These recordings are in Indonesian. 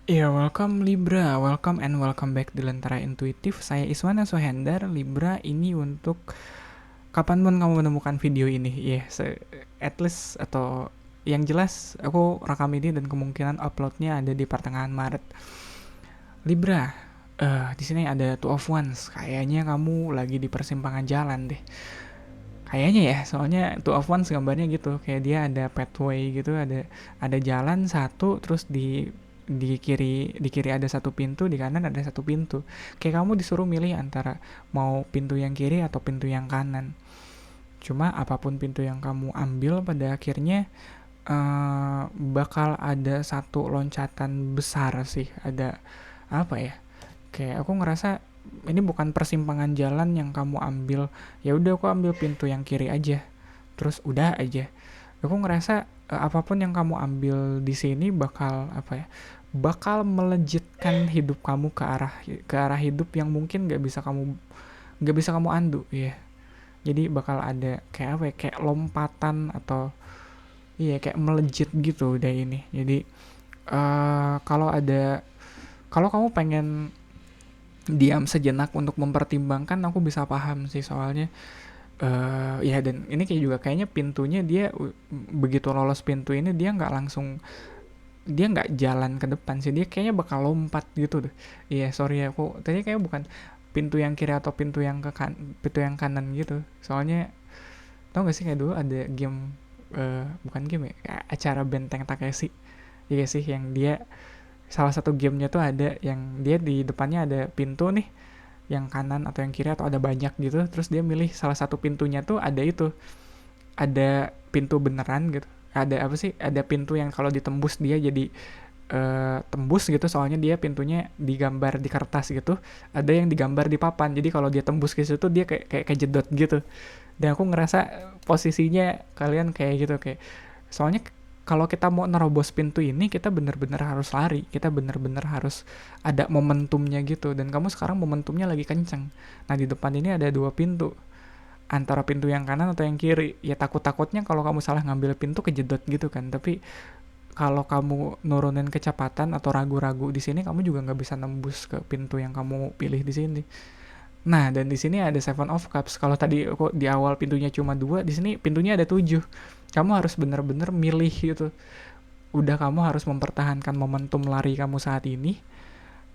Ya, welcome Libra, welcome and welcome back di Lentera Intuitif. Saya Iswana Sohendar, Libra ini untuk kapanpun kamu menemukan video ini. At least atau yang jelas aku rekam ini dan kemungkinan uploadnya ada di pertengahan Maret. Libra, di sini ada Two of Wands. Kayaknya kamu lagi di persimpangan jalan deh. Kayaknya ya, soalnya Two of Wands gambarnya gitu, kayak dia ada pathway gitu, ada jalan satu, terus di kiri ada satu pintu, di kanan ada satu pintu. Kayak kamu disuruh milih antara mau pintu yang kiri atau pintu yang kanan. Cuma apapun pintu yang kamu ambil pada akhirnya bakal ada satu loncatan besar sih. Ada apa ya? Kayak aku ngerasa ini bukan persimpangan jalan yang kamu ambil. Ya udah aku ambil pintu yang kiri aja. Terus udah aja. Aku ngerasa apapun yang kamu ambil di sini bakal apa ya? Bakal melejitkan hidup kamu ke arah hidup yang mungkin nggak bisa kamu andu ya. Jadi bakal ada kayak apa ya? Kayak lompatan atau iya kayak melejit gitu udah ini. Jadi kalau kamu pengen diam sejenak untuk mempertimbangkan, aku bisa paham sih soalnya ya. Dan ini kayak juga kayaknya pintunya dia begitu lolos pintu ini dia nggak jalan ke depan sih, dia kayaknya bakal lompat gitu deh. Iya, sorry aku tadi kayak bukan pintu yang kiri atau pintu yang kanan gitu. Soalnya tau gak sih kayak dulu ada game, bukan game ya, kayak acara Benteng Takeshi. Iya sih, yang dia salah satu gamenya tuh ada yang dia di depannya ada pintu nih, yang kanan atau yang kiri atau ada banyak gitu, terus dia milih salah satu pintunya tuh ada pintu beneran gitu, ada apa sih, ada pintu yang kalau ditembus dia jadi tembus gitu, soalnya dia pintunya digambar di kertas gitu, ada yang digambar di papan, jadi kalau dia tembus ke situ dia kayak kayak kejedot gitu. Dan aku ngerasa posisinya kalian kayak gitu, kayak soalnya kalau kita mau nerobos pintu ini kita bener-bener harus lari, kita bener-bener harus ada momentumnya gitu, dan kamu sekarang momentumnya lagi kenceng. Nah, di depan ini ada dua pintu, antara pintu yang kanan atau yang kiri. Ya takut-takutnya kalau kamu salah ngambil pintu kejedot gitu kan. Tapi kalau kamu nurunin kecepatan atau ragu-ragu di sini, kamu juga nggak bisa nembus ke pintu yang kamu pilih di sini. Nah, dan di sini ada Seven of Cups. Kalau tadi kok di awal pintunya cuma dua, di sini pintunya ada tujuh. Kamu harus bener-bener milih gitu. Udah, kamu harus mempertahankan momentum lari kamu saat ini.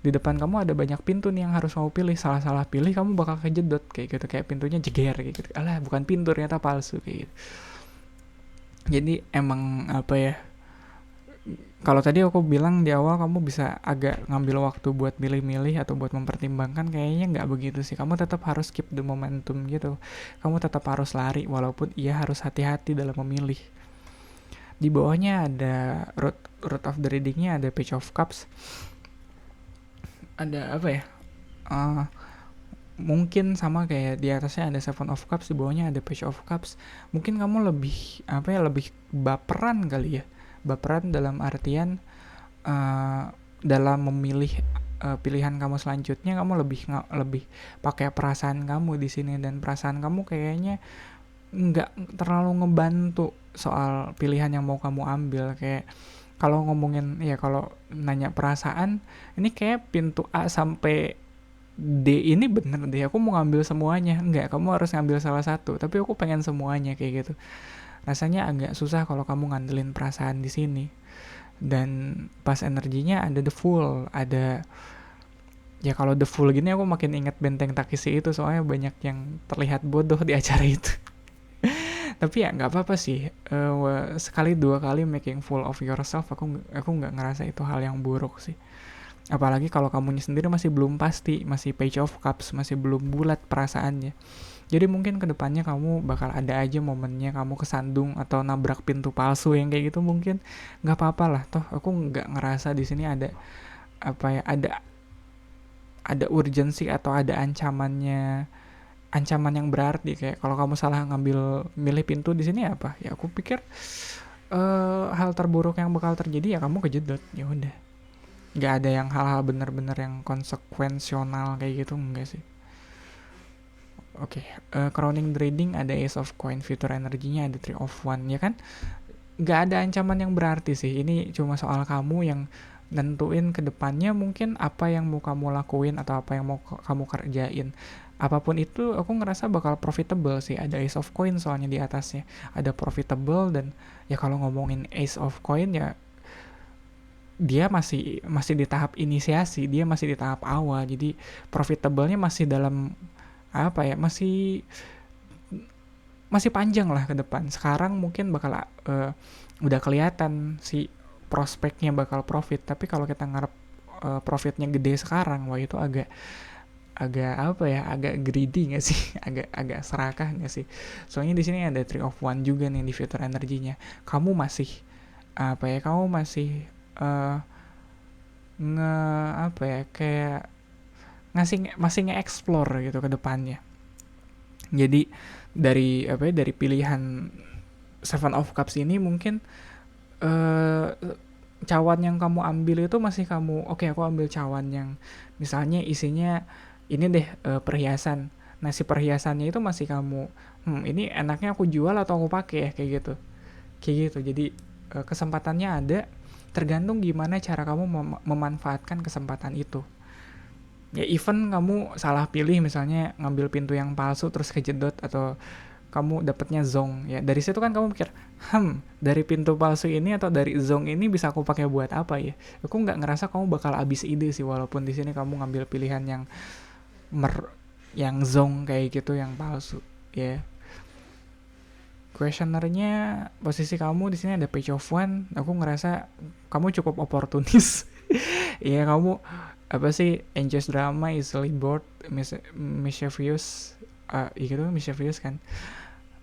Di depan kamu ada banyak pintu nih yang harus kamu pilih. Salah-salah pilih kamu bakal kejedot kayak gitu, kayak pintunya jeger kayak gitu. Alah, bukan pintu, ternyata palsu kayak gitu. Jadi emang apa ya? Kalau tadi aku bilang di awal kamu bisa agak ngambil waktu buat milih-milih atau buat mempertimbangkan, kayaknya nggak begitu sih. Kamu tetap harus keep the momentum gitu. Kamu tetap harus lari walaupun ia harus hati-hati dalam memilih. Di bawahnya ada root of the readingnya, ada Page of Cups. Ada apa ya? Uh, Mungkin sama kayak di atasnya ada Seven of Cups, di bawahnya ada Page of Cups. Mungkin kamu lebih apa ya, lebih baperan kali ya. Baperan dalam artian dalam memilih pilihan kamu selanjutnya, kamu lebih pakai perasaan kamu di sini, dan perasaan kamu kayaknya nggak terlalu ngebantu soal pilihan yang mau kamu ambil. Kayak kalau ngomongin ya, kalau nanya perasaan, ini kayak pintu A sampai D ini bener deh, aku mau ngambil semuanya. Enggak, kamu harus ngambil salah satu, tapi aku pengen semuanya kayak gitu. Rasanya agak susah kalau kamu ngandelin perasaan di sini. Dan pas energinya ada the full, ada ya, kalau the full gini aku makin inget Benteng Takeshi itu, soalnya banyak yang terlihat bodoh di acara itu. Tapi ya nggak apa-apa sih, sekali dua kali making full of yourself, aku nggak ngerasa itu hal yang buruk sih. Apalagi kalau kamunya sendiri masih belum pasti, masih Page of Cups, masih belum bulat perasaannya. Jadi mungkin kedepannya kamu bakal ada aja momennya kamu kesandung atau nabrak pintu palsu yang kayak gitu. Mungkin nggak apa-apa lah, toh aku nggak ngerasa di sini ada apa ya, ada urgensi atau ada ancaman yang berarti. Kayak kalau kamu salah ngambil milih pintu di sini apa ya, aku pikir hal terburuk yang bakal terjadi ya kamu kejedot, ya udah. Nggak ada yang hal-hal bener-bener yang konsekuensional kayak gitu, enggak sih. Oke, crowning reading ada Ace of Coin, future energinya ada Three of One, ya kan? Nggak ada ancaman yang berarti sih. Ini cuma soal kamu yang nentuin ke depannya mungkin apa yang mau kamu lakuin atau apa yang mau kamu kerjain. Apapun itu aku ngerasa bakal profitable sih. Ada Ace of Coin soalnya di atasnya. Ada profitable, dan ya kalau ngomongin Ace of Coin ya dia masih masih di tahap inisiasi, dia masih di tahap awal. Jadi profitable-nya masih dalam apa ya? Masih masih panjang lah ke depan. Sekarang mungkin bakal udah kelihatan si prospeknya bakal profit, tapi kalau kita ngarep profitnya gede sekarang, wah itu agak agak apa ya, agak greedy nggak sih? Agak serakah nggak sih? Soalnya di sini ada Three of One juga nih di future energinya. Kamu masih apa ya? Kamu masih uh, nge apa ya, kayak masih nge-explore gitu ke depannya. Jadi dari apa ya, dari pilihan Seven of Cups ini mungkin eh cawan yang kamu ambil itu masih kamu, oke, aku ambil cawan yang misalnya isinya ini deh, perhiasan. Nah si perhiasannya itu masih kamu, ini enaknya aku jual atau aku pakai ya, kayak gitu. Jadi kesempatannya ada, tergantung gimana cara kamu memanfaatkan kesempatan itu. Ya even kamu salah pilih, misalnya ngambil pintu yang palsu terus kejedot, atau kamu dapetnya zong, ya dari situ kan kamu mikir, dari pintu palsu ini atau dari zong ini bisa aku pakai buat apa ya. Aku nggak ngerasa kamu bakal habis ide sih, walaupun di sini kamu ngambil pilihan yang zong kayak gitu, yang palsu ya. Questionernya posisi kamu di sini ada Page of One. Aku ngerasa kamu cukup oportunis. Iya, kamu apa sih, enjoys drama, easily bored, mischievous, gitu, mischievous kan.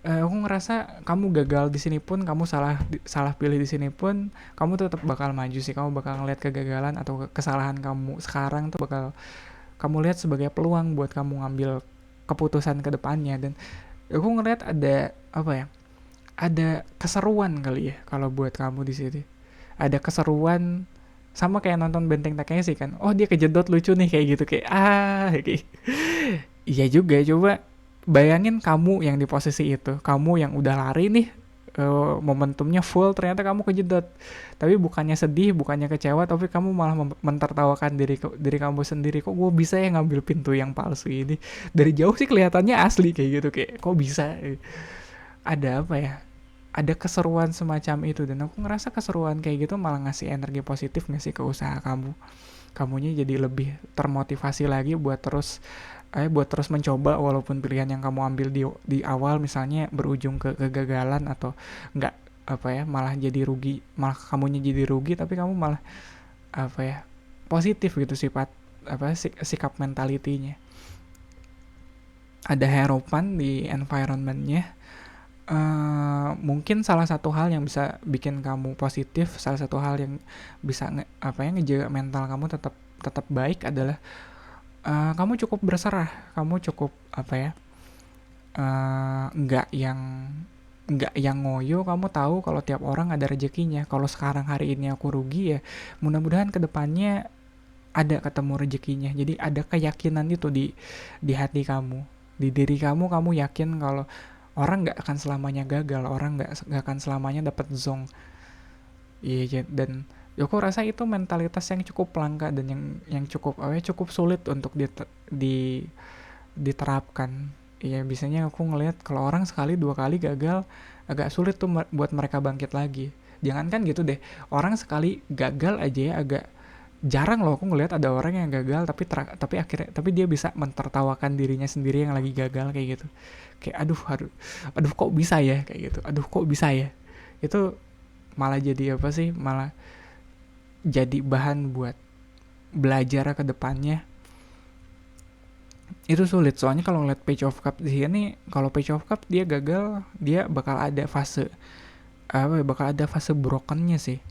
Aku ngerasa kamu gagal di sini pun, kamu salah pilih di sini pun, kamu tetap bakal maju sih. Kamu bakal ngeliat kegagalan atau kesalahan kamu sekarang tuh bakal kamu lihat sebagai peluang buat kamu ngambil keputusan ke depannya. Dan aku ngeliat ada apa ya, ada keseruan kali ya kalau buat kamu di sini. Ada keseruan, sama kayak nonton Benteng Takeshi kan. Oh, dia kejedot, lucu nih kayak gitu, kayak kayak. Iya juga, coba bayangin kamu yang di posisi itu, kamu yang udah lari nih, momentumnya full, ternyata kamu kejedot. Tapi bukannya sedih, bukannya kecewa, tapi kamu malah mentertawakan diri kamu sendiri. Kok gue bisa ya ngambil pintu yang palsu ini? Dari jauh sih kelihatannya asli kayak gitu, kayak kok bisa. Ada apa ya, ada keseruan semacam itu. Dan aku ngerasa keseruan kayak gitu malah ngasih energi positif nggak sih ke usaha kamunya, jadi lebih termotivasi lagi buat terus mencoba, walaupun pilihan yang kamu ambil di awal misalnya berujung ke kegagalan, atau nggak apa ya, malah jadi rugi, malah kamunya jadi rugi, tapi kamu malah apa ya, positif gitu sikap mentalitinya. Ada harapan di environmentnya. Mungkin salah satu hal yang bisa bikin kamu positif, salah satu hal yang bisa ngejaga mental kamu tetap baik adalah kamu cukup berserah, kamu cukup apa ya, nggak yang ngoyo. Kamu tahu kalau tiap orang ada rezekinya. Kalau sekarang hari ini aku rugi, ya mudah-mudahan kedepannya ada ketemu rezekinya. Jadi ada keyakinan itu di hati kamu, di diri kamu yakin kalau orang nggak akan selamanya gagal, orang nggak akan selamanya dapat zong. Iya, dan aku rasa itu mentalitas yang cukup langka dan yang cukup sulit untuk diterapkan. Iya, biasanya aku ngelihat kalau orang sekali dua kali gagal, agak sulit tuh buat mereka bangkit lagi. Jangankan gitu deh, orang sekali gagal aja ya agak jarang loh aku ngelihat ada orang yang gagal tapi dia bisa mentertawakan dirinya sendiri yang lagi gagal kayak gitu. Kayak aduh kok bisa ya, kayak gitu. Aduh kok bisa ya. Itu malah jadi apa sih? Malah jadi bahan buat belajar ke depannya. Itu sulit soalnya kalau ngeliat Page of Cup di sini, kalau Page of Cup dia gagal, dia bakal ada fase brokennya sih.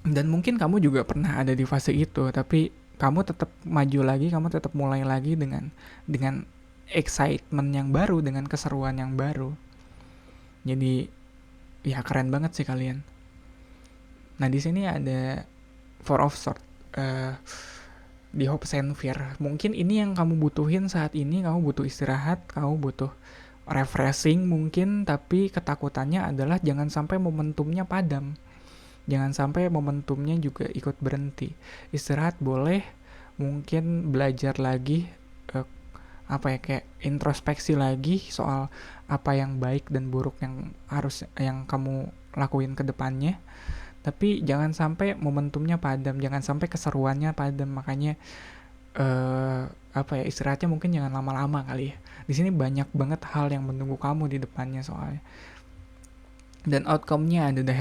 Dan mungkin kamu juga pernah ada di fase itu, tapi kamu tetap maju lagi, kamu tetap mulai lagi dengan excitement yang baru, dengan keseruan yang baru. Jadi ya keren banget sih kalian. Nah di sini ada Four of Swords, di Hopes and Fear. Mungkin ini yang kamu butuhin saat ini. Kamu butuh istirahat, kamu butuh refreshing mungkin, tapi ketakutannya adalah jangan sampai momentumnya padam. Jangan sampai momentumnya juga ikut berhenti. Istirahat boleh, mungkin belajar lagi, eh, kayak introspeksi lagi soal apa yang baik dan buruk yang kamu lakuin ke depannya. Tapi jangan sampai momentumnya padam, jangan sampai keseruannya padam. Makanya istirahatnya mungkin jangan lama-lama kali ya. Di sini banyak banget hal yang menunggu kamu di depannya soalnya. Dan outcome-nya ada the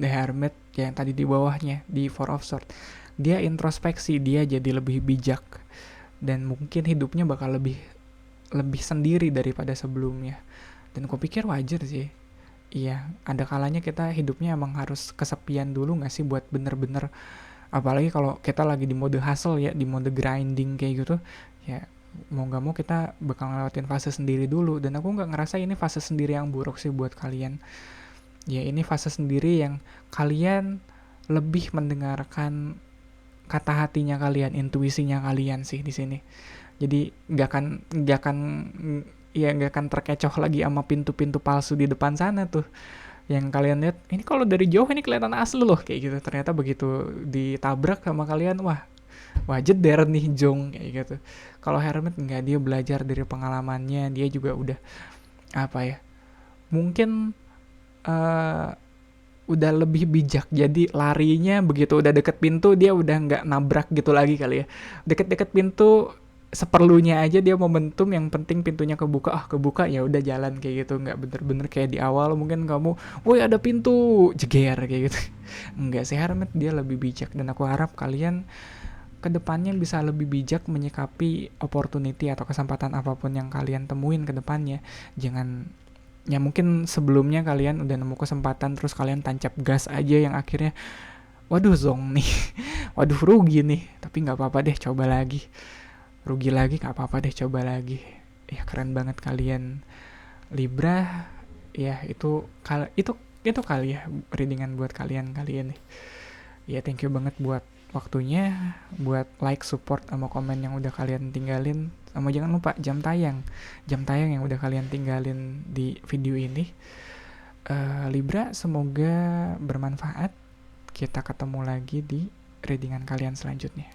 hermit yang tadi di bawahnya di Four of Swords. Dia introspeksi, dia jadi lebih bijak dan mungkin hidupnya bakal lebih sendiri daripada sebelumnya. Dan aku pikir wajar sih. Iya, ada kalanya kita hidupnya emang harus kesepian dulu gak sih buat bener-bener, apalagi kalau kita lagi di mode hustle ya, di mode grinding kayak gitu, ya mau gak mau kita bakal ngelewatin fase sendiri dulu. Dan aku gak ngerasa ini fase sendiri yang buruk sih buat kalian. Ya ini fase sendiri yang kalian lebih mendengarkan kata hatinya kalian, intuisinya kalian sih di sini. Jadi nggak akan terkecoh lagi sama pintu-pintu palsu di depan sana tuh. Yang kalian lihat, ini kalau dari jauh ini kelihatan asli loh kayak gitu. Ternyata begitu ditabrak sama kalian, wah jeder nih Jong kayak gitu. Kalau Hermit nggak, dia belajar dari pengalamannya, dia juga udah mungkin udah lebih bijak, jadi larinya begitu udah deket pintu dia udah nggak nabrak gitu lagi kali ya. Deket-deket pintu seperlunya aja dia momentum, yang penting pintunya kebuka ya udah jalan kayak gitu. Nggak bener-bener kayak di awal mungkin kamu woi ada pintu jeger kayak gitu. Enggak sih, Hermit dia lebih bijak, dan aku harap kalian kedepannya bisa lebih bijak menyikapi opportunity atau kesempatan apapun yang kalian temuin kedepannya. Jangan, ya mungkin sebelumnya kalian udah nemu kesempatan terus kalian tancap gas aja yang akhirnya waduh zong nih, waduh rugi nih. Tapi nggak apa-apa deh, coba lagi. Rugi lagi nggak apa-apa deh, coba lagi. Ya keren banget kalian Libra. Ya itu kali ya readingan buat kalian nih. Ya thank you banget buat waktunya, buat like, support, sama komen yang udah kalian tinggalin. Sama jangan lupa jam tayang yang udah kalian tinggalin di video ini. Libra, semoga bermanfaat. Kita ketemu lagi di readingan kalian selanjutnya.